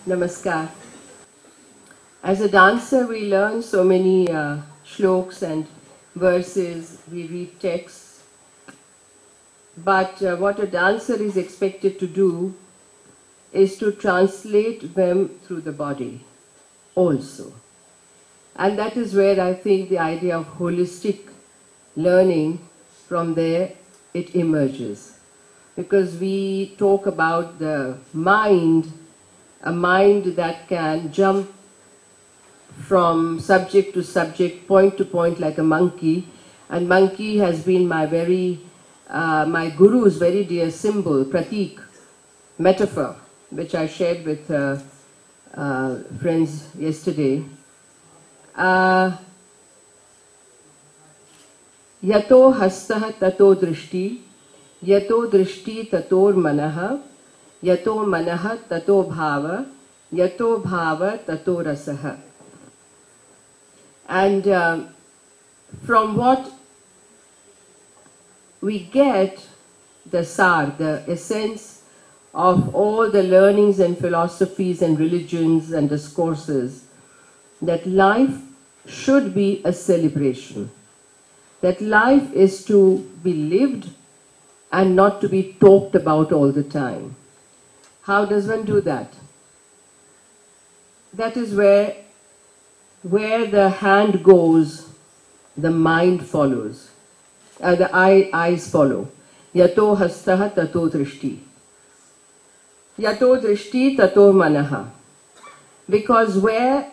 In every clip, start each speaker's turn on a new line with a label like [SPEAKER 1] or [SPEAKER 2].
[SPEAKER 1] Namaskar. As a dancer, we learn so many shloks and verses, we read texts. But what a dancer is expected to do is to translate them through the body also. And that is where I think the idea of holistic learning, from there it emerges. Because we talk about the mind, a mind that can jump from subject to subject, point to point like a monkey. And monkey has been my guru's very dear symbol, pratik, metaphor, which I shared with friends yesterday. Yato hastah tato drishti, yato drishti tator manah, yato manah tato bhava, yato bhava tato rasah. And from what we get the sar, the essence of all the learnings and philosophies and religions and discourses, that life should be a celebration. That life is to be lived and not to be talked about all the time. How does one do that? That is where the hand goes, the mind follows. The eyes follow. Yato hastah tato drishti. Yato drishti tato manaha. Because where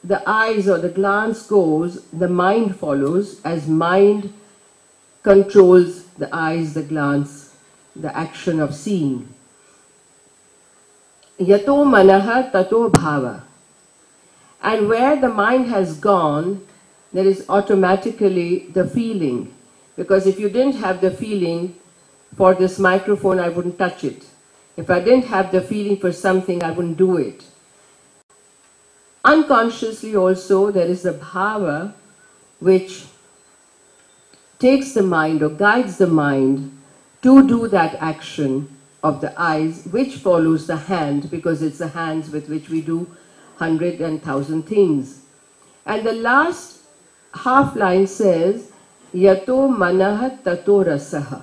[SPEAKER 1] the eyes or the glance goes, the mind follows, as mind controls the eyes, the glance, the action of seeing. Yato manaha tato bhava. And where the mind has gone, there is automatically the feeling. Because if you didn't have the feeling for this microphone, I wouldn't touch it. If I didn't have the feeling for something, I wouldn't do it. Unconsciously also, there is the bhava which takes the mind or guides the mind to do that action of the eyes, which follows the hand, because it's the hands with which we do 100 and 1,000 things. And the last half line says, Yato manah tato rasaha.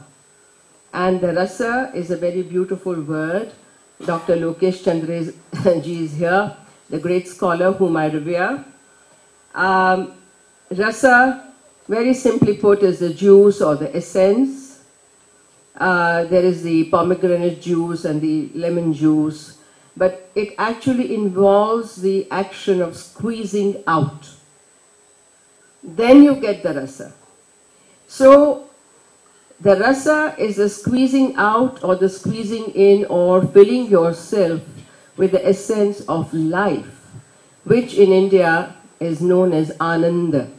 [SPEAKER 1] And the rasa is a very beautiful word. Dr. Lokesh Chandra ji is here, the great scholar whom I revere. Rasa, very simply put, is the juice or the essence. There is the pomegranate juice and the lemon juice. But it actually involves the action of squeezing out. Then you get the rasa. So the rasa is the squeezing out or the squeezing in or filling yourself with the essence of life, which in India is known as Ananda.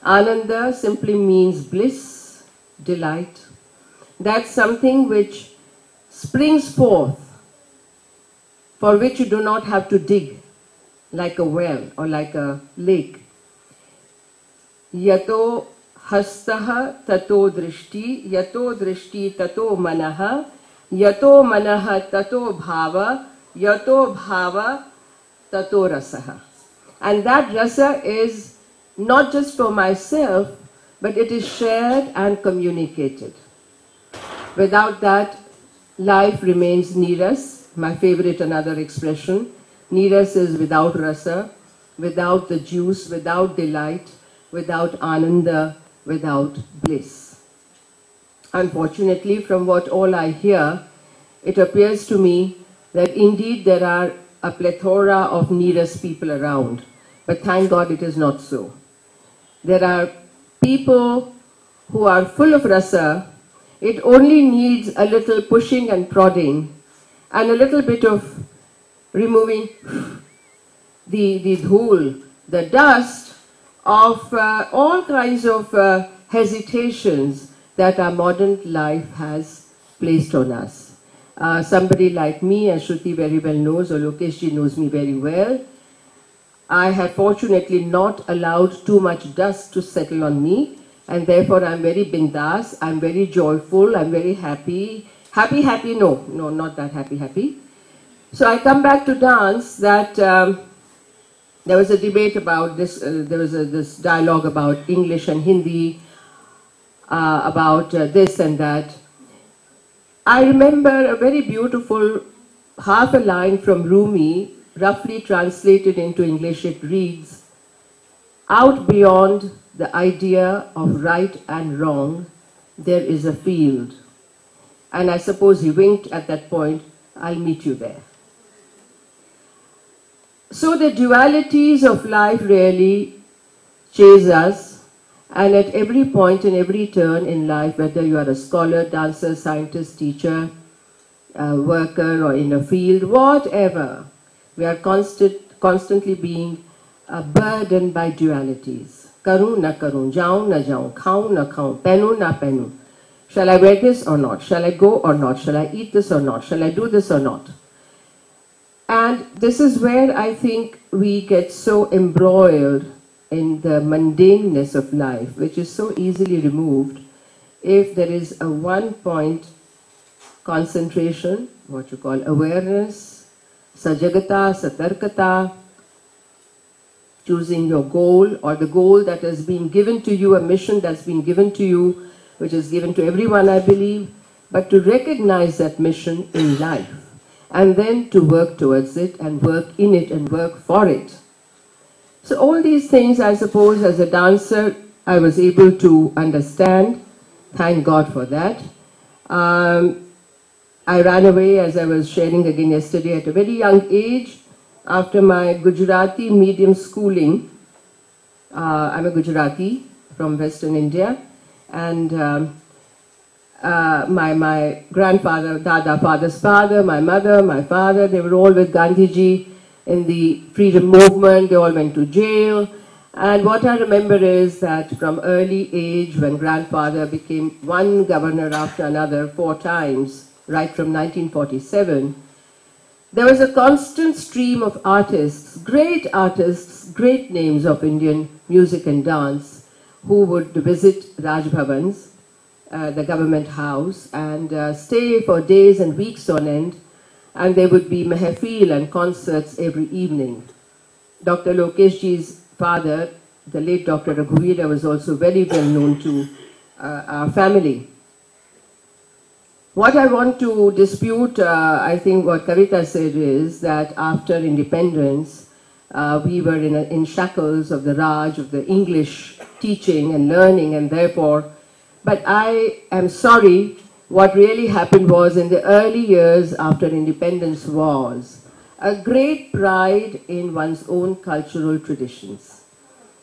[SPEAKER 1] Ananda simply means bliss, delight. That's something which springs forth, for which you do not have to dig, like a well or like a lake. Yato hastah tato drishti, yato drishti tato manah, yato manah tato bhava, yato bhava tato rasah. And that rasa is not just for myself, but it is shared and communicated. Without that, life remains niras. My favorite, another expression. Niras is without rasa, without the juice, without delight, without ananda, without bliss. Unfortunately, from what all I hear, it appears to me that indeed there are a plethora of niras people around. But thank God it is not so. There are people who are full of rasa. It only needs a little pushing and prodding and a little bit of removing the dhool, the dust of all kinds of hesitations that our modern life has placed on us. Somebody like me, as Shruti very well knows, or Lokesh ji knows me very well, I have fortunately not allowed too much dust to settle on me, and therefore I'm very bindas, I'm very joyful, I'm very happy. Happy, no, not that happy. So I come back to dance that there was a debate about this, there was this dialogue about English and Hindi, about this and that. I remember a very beautiful half a line from Rumi, roughly translated into English. It reads, "Out beyond the idea of right and wrong, there is a field." And I suppose he winked at that point, "I'll meet you there." So the dualities of life really chase us, and at every point and every turn in life, whether you are a scholar, dancer, scientist, teacher, worker, or in a field, whatever, we are constantly being burdened by dualities. Karun na karun, jaun na jaun, khaun na khaun, pehnu na pehnu. Shall I wear this or not? Shall I go or not? Shall I eat this or not? Shall I do this or not? And this is where I think we get so embroiled in the mundaneness of life, which is so easily removed if there is a one-point concentration, what you call awareness, sajagata, satarkata, choosing your goal or the goal that has been given to you, a mission that's been given to you, which is given to everyone, I believe, but to recognize that mission in life and then to work towards it and work in it and work for it. So all these things, I suppose, as a dancer, I was able to understand. Thank God for that. I ran away, as I was sharing again yesterday, at a very young age after my Gujarati medium schooling. I'm a Gujarati from Western India, and my grandfather, Dada, father's father, my mother, my father, they were all with Gandhiji in the freedom movement. They all went to jail. And what I remember is that from early age, when grandfather became one governor after another 4 times, right from 1947, there was a constant stream of artists, great names of Indian music and dance, who would visit Raj Bhavans, the government house, and stay for days and weeks on end, and there would be mehfil and concerts every evening. Dr. Lokeshji's father, the late Dr. Raghuveera, was also very well known to our family. What I want to dispute, I think what Kavita said is that after independence, we were in shackles of the Raj, of the English teaching and learning, and therefore, but I am sorry, what really happened was in the early years after independence was a great pride in one's own cultural traditions.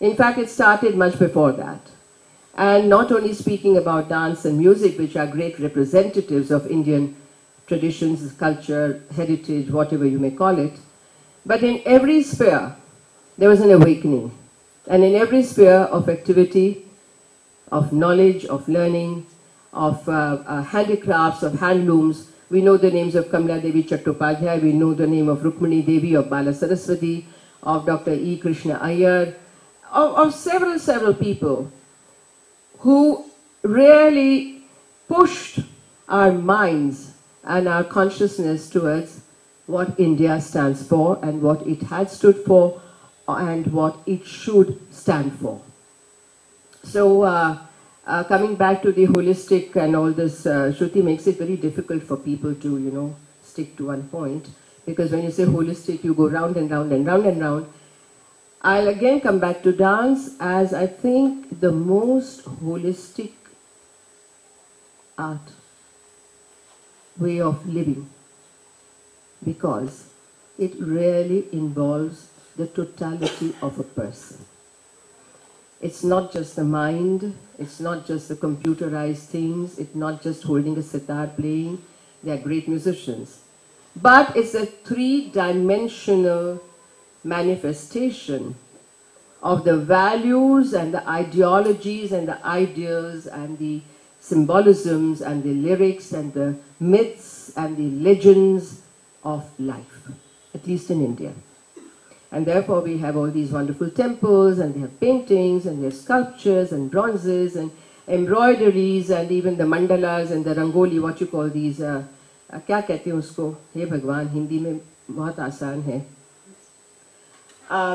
[SPEAKER 1] In fact, it started much before that. And not only speaking about dance and music, which are great representatives of Indian traditions, culture, heritage, whatever you may call it, but in every sphere, there was an awakening. And in every sphere of activity, of knowledge, of learning, of handicrafts, of handlooms, we know the names of Kamla Devi Chattopadhyay, we know the name of Rukmini Devi, of Bala Saraswati, of Dr. E. Krishna Iyer, of several people who really pushed our minds and our consciousness towards what India stands for and what it had stood for and what it should stand for. So coming back to the holistic and all this, Shruti makes it very difficult for people to, stick to one point, because when you say holistic, you go round and round and round and round. I'll again come back to dance as I think the most holistic art, way of living, because it really involves the totality of a person. It's not just the mind, it's not just the computerized things, it's not just holding a sitar playing, they are great musicians. But it's a 3-dimensional manifestation of the values and the ideologies and the ideas and the symbolisms and the lyrics and the myths and the legends of life, at least in India. And therefore we have all these wonderful temples, and they have paintings, and they have sculptures and bronzes and embroideries, and even the mandalas and the rangoli, what you call these, क्या कहते हैं उसको, हे भगवान, हिंदी में बहुत आसान है.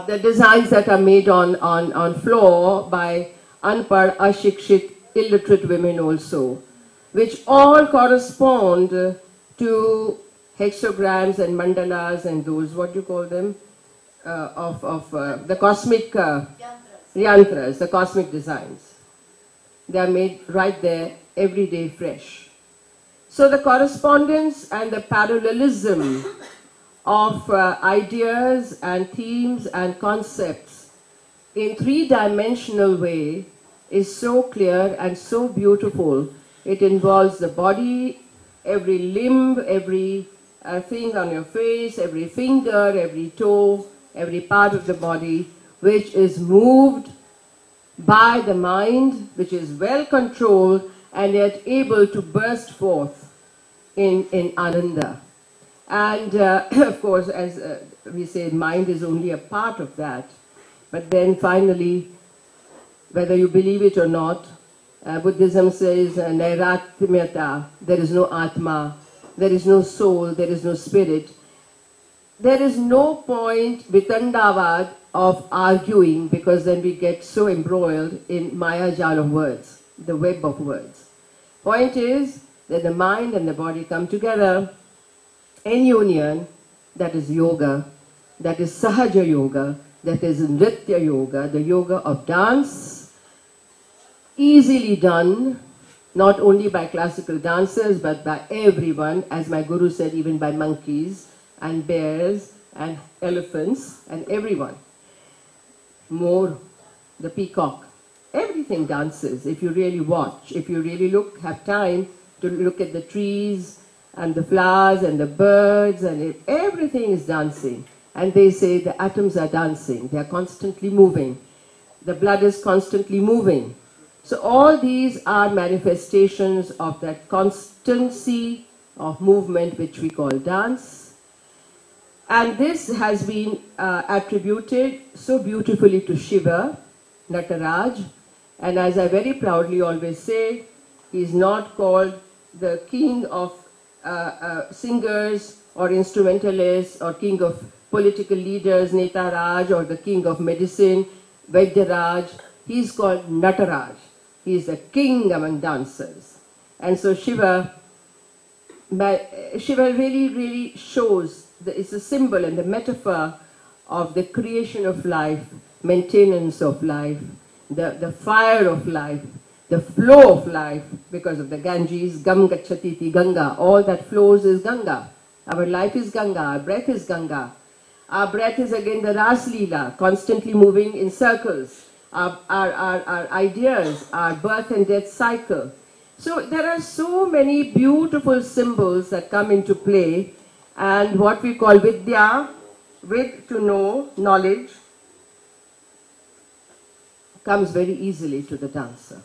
[SPEAKER 1] The designs that are made on floor by unpad, ashikshit, illiterate women also, which all correspond to hexagrams and mandalas and those, what do you call them, of the cosmic yantras, the cosmic designs. They are made right there, every day fresh. So the correspondence and the parallelism of ideas and themes and concepts in three-dimensional way is so clear and so beautiful. It involves the body, every limb, every thing on your face, every finger, every toe, every part of the body, which is moved by the mind, which is well controlled and yet able to burst forth in Ananda. And of course, as we say, mind is only a part of that. But then finally, whether you believe it or not, Buddhism says, Nairatmyata, there is no Atma, there is no soul, there is no spirit. There is no point, Vitandavad, of arguing, because then we get so embroiled in Maya Jal of words, the web of words. Point is that the mind and the body come together in union, that is yoga, that is Sahaja Yoga, that is Nritya Yoga, the yoga of dance, easily done, not only by classical dancers, but by everyone, as my guru said, even by monkeys and bears and elephants and everyone. More, the peacock, everything dances if you really watch, if you really look, have time to look at the trees and the flowers and the birds, and everything is dancing. And they say the atoms are dancing, they are constantly moving. The blood is constantly moving. So all these are manifestations of that constancy of movement which we call dance. And this has been attributed so beautifully to Shiva, Nataraj. And as I very proudly always say, he is not called the king of singers or instrumentalists or king of political leaders, Netaraj, or the king of medicine, Vaidyaraj. He is called Nataraj. He is the king among dancers. And so Shiva really, really shows, it's a symbol and the metaphor of the creation of life, maintenance of life, the fire of life, the flow of life, because of the Ganges, Gam Gachatiti Ganga, all that flows is Ganga. Our life is Ganga, our breath is Ganga. Our breath is again the Ras Leela, constantly moving in circles. Our ideas, our birth and death cycle. So there are so many beautiful symbols that come into play, and what we call Vidya, with to know, knowledge, comes very easily to the dancer.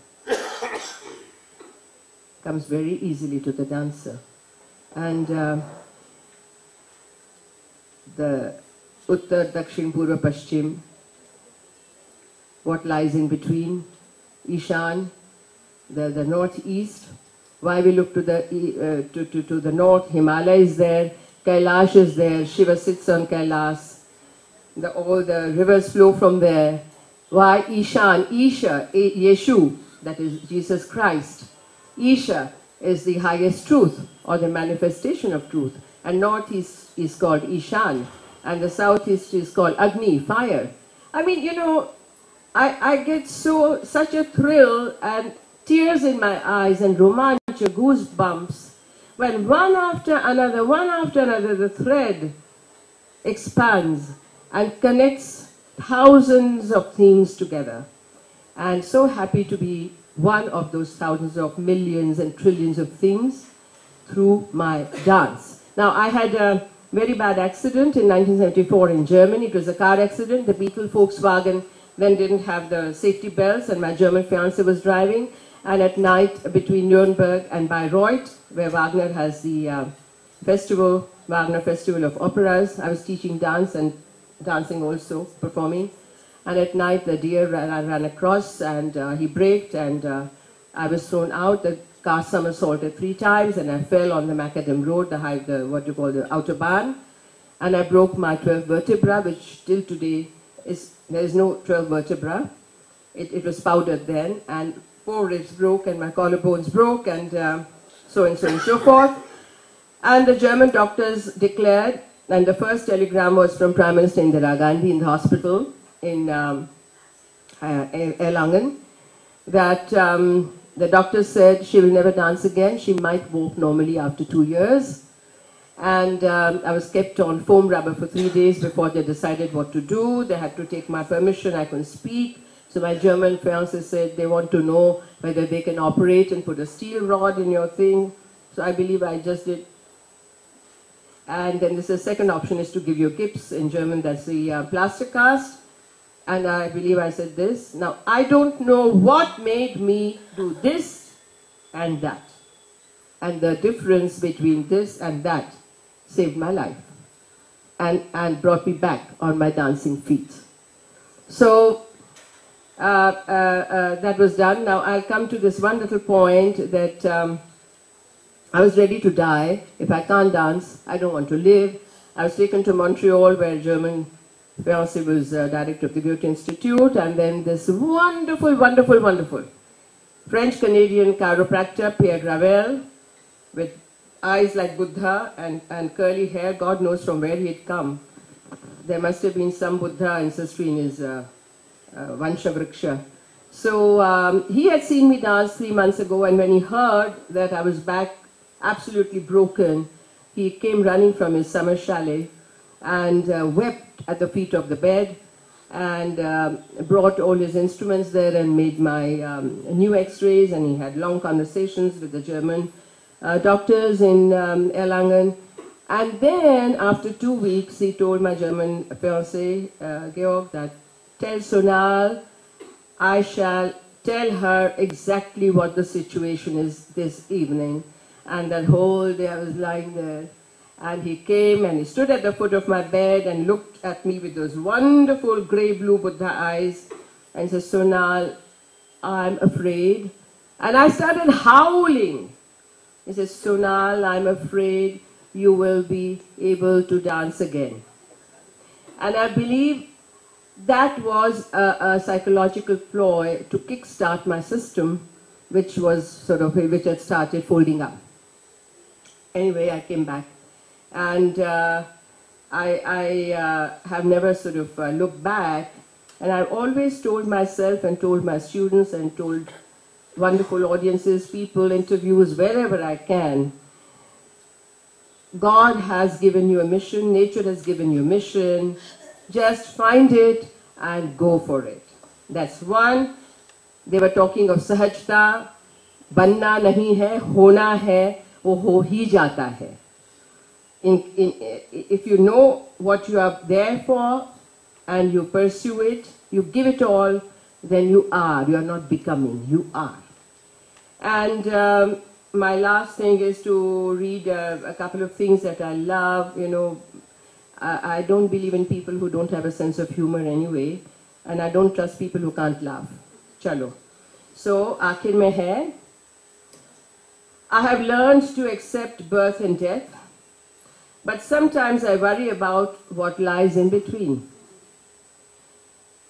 [SPEAKER 1] Comes very easily to the dancer. And the Uttar, Dakshin, Purva, Paschim, what lies in between, Ishan, the northeast. Why we look to the north, Himalaya is there, Kailash is there, Shiva sits on Kailash, all the rivers flow from there. Why Ishan, Isha, Yeshu, that is Jesus Christ. Isha is the highest truth or the manifestation of truth, and northeast is called Ishan, and the southeast is called Agni, fire. I mean, you know, I get such a thrill and tears in my eyes and romancha, goosebumps, when one after another, the thread expands and connects thousands of things together. And so happy to be one of those thousands of millions and trillions of things through my dance. Now, I had a very bad accident in 1974 in Germany. It was a car accident. The Beetle Volkswagen then didn't have the safety belts, and my German fiancé was driving. And at night, between Nuremberg and Bayreuth, where Wagner has the festival, Wagner Festival of Operas, I was teaching dance and dancing also, performing. And at night, the deer ran across, and he braked, and I was thrown out. The car somersaulted 3 times, and I fell on the Macadam Road, what you call the Autobahn. and I broke my 12th vertebra, which till today there is no 12th vertebra. It was powdered then, and 4 ribs broke, and my collarbones broke, and so and so and so forth. And the German doctors declared, and the first telegram was from Prime Minister Indira Gandhi in the hospital in Erlangen, that the doctor said she will never dance again. She might walk normally after 2 years. And I was kept on foam rubber for 3 days before they decided what to do. They had to take my permission. I couldn't speak. So my German fiancé said they want to know whether they can operate and put a steel rod in your thing. So I believe I just did. And then the second option is to give you gips. In German, that's the plaster cast. And I believe I said this. Now, I don't know what made me do this and that. And the difference between this and that saved my life and brought me back on my dancing feet. So that was done. Now I'll come to this one little point that I was ready to die. If I can't dance, I don't want to live. I was taken to Montreal, where German fiancé was director of the Goethe Institute, and then this wonderful, wonderful, wonderful French-Canadian chiropractor, Pierre Gravel, with eyes like Buddha and curly hair. God knows from where he had come. There must have been some Buddha ancestry in his Vanshavriksha. So he had seen me dance 3 months ago, and when he heard that I was back absolutely broken, he came running from his summer chalet and wept at the feet of the bed, and brought all his instruments there and made my new x-rays, and he had long conversations with the German doctors in Erlangen. And then after 2 weeks, he told my German fiancé, Georg, that tell Sonal I shall tell her exactly what the situation is this evening. And that whole day I was lying there. And he came and he stood at the foot of my bed and looked at me with those wonderful grey blue Buddha eyes and said, Sonal, I'm afraid. And I started howling. He says, Sonal, I'm afraid you will be able to dance again. And I believe that was a psychological ploy to kickstart my system, which had started folding up. Anyway, I came back. And I have never looked back. And I've always told myself and told my students and told wonderful audiences, people, interviews, wherever I can, God has given you a mission, nature has given you a mission, just find it and go for it. That's one. They were talking of sahajta, banna nahi hai, hona hai, wo ho hi jata hai. If you know what you are there for and you pursue it, you give it all, then you are not becoming, you are. And my last thing is to read a couple of things that I love. You know, I don't believe in people who don't have a sense of humor anyway, and I don't trust people who can't laugh. Chalo. So, aakhir mein hai, I have learned to accept birth and death, but sometimes I worry about what lies in between.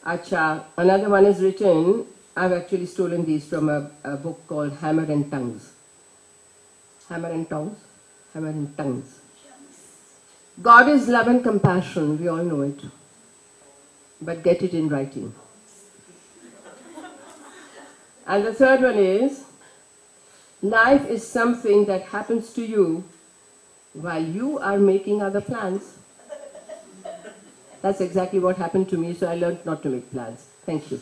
[SPEAKER 1] Acha, another one is written, I've actually stolen these from a book called Hammer and Tongues. Hammer and Tongues? Hammer and Tongues. God is love and compassion, we all know it. But get it in writing. And the third one is, life is something that happens to you while you are making other plans. That's exactly what happened to me, so I learned not to make plans. Thank you.